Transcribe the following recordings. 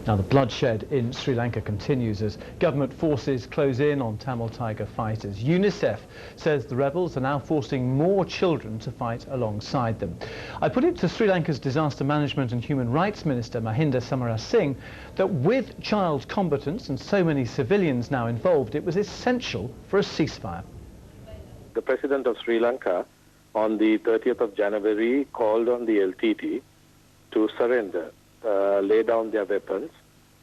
Now the bloodshed in Sri Lanka continues as government forces close in on Tamil Tiger fighters. UNICEF says the rebels are now forcing more children to fight alongside them. I put it to Sri Lanka's Disaster Management and Human Rights Minister M Samarasinghe that with child combatants and so many civilians now involved, it was essential for a ceasefire. The President of Sri Lanka on the 30th of January called on the LTT to surrender, lay down their weapons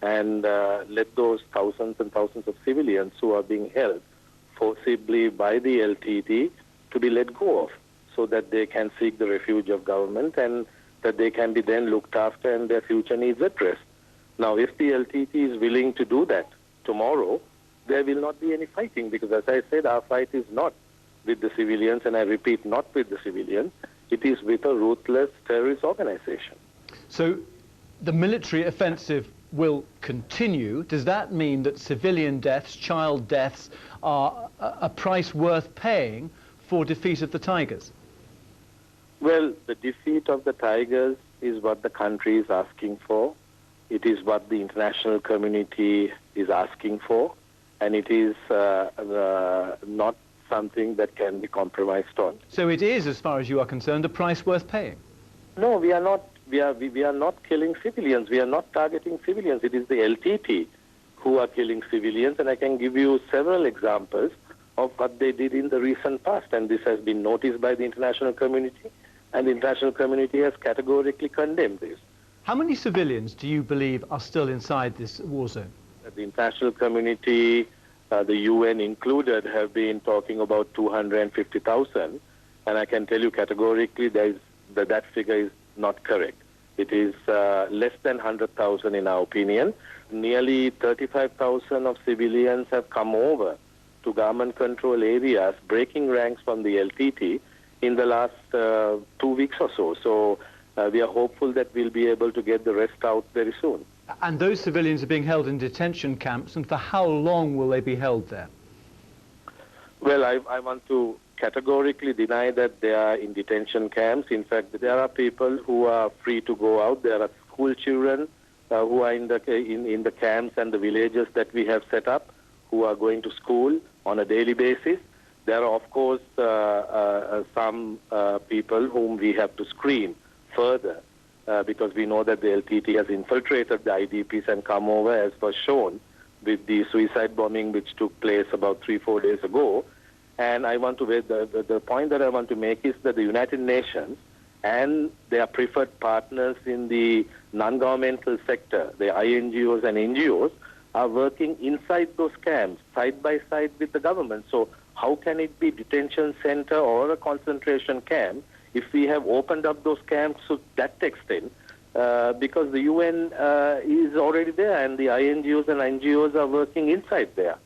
and let those thousands and thousands of civilians who are being held forcibly by the LTT to be let go of, so that they can seek the refuge of government and that they can be then looked after and their future needs addressed. Now, if the LTT is willing to do that tomorrow, there will not be any fighting, because as I said, our fight is not with the civilians, and I repeat, not with the civilians. It is with a ruthless terrorist organization. So the military offensive will continue. Does that mean that civilian deaths, child deaths, are a price worth paying for defeat of the Tigers? Well, the defeat of the Tigers is what the country is asking for. It is what the international community is asking for, and it is not something that can be compromised on. So it is, as far as you are concerned, a price worth paying? No, we are not. We are not killing civilians. We are not targeting civilians. It is the LTT who are killing civilians, and I can give you several examples of what they did in the recent past, and this has been noticed by the international community, and the international community has categorically condemned this. How many civilians do you believe are still inside this war zone? The international community, the UN included, have been talking about 250,000, and I can tell you categorically that figure is not correct. It is less than 100,000 in our opinion. Nearly 35,000 of civilians have come over to government control areas, breaking ranks from the LTT in the last 2 weeks or so. So we are hopeful that we'll be able to get the rest out very soon. And those civilians are being held in detention camps, and for how long will they be held there? Well, I want to categorically deny that they are in detention camps. In fact, there are people who are free to go out. There are school children who are in the camps and the villages that we have set up, who are going to school on a daily basis. There are, of course, some people whom we have to screen further because we know that the LTT has infiltrated the IDPs and come over, as was shown with the suicide bombing which took place about 3-4 days ago. And I want to the point that I want to make is that the United Nations and their preferred partners in the non-governmental sector, the INGOs and NGOs, are working inside those camps, side by side with the government. So how can it be detention center or a concentration camp if we have opened up those camps to that extent? Because the UN is already there, and the INGOs and NGOs are working inside there.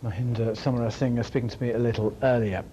M Samarasinghe speaking to me a little earlier.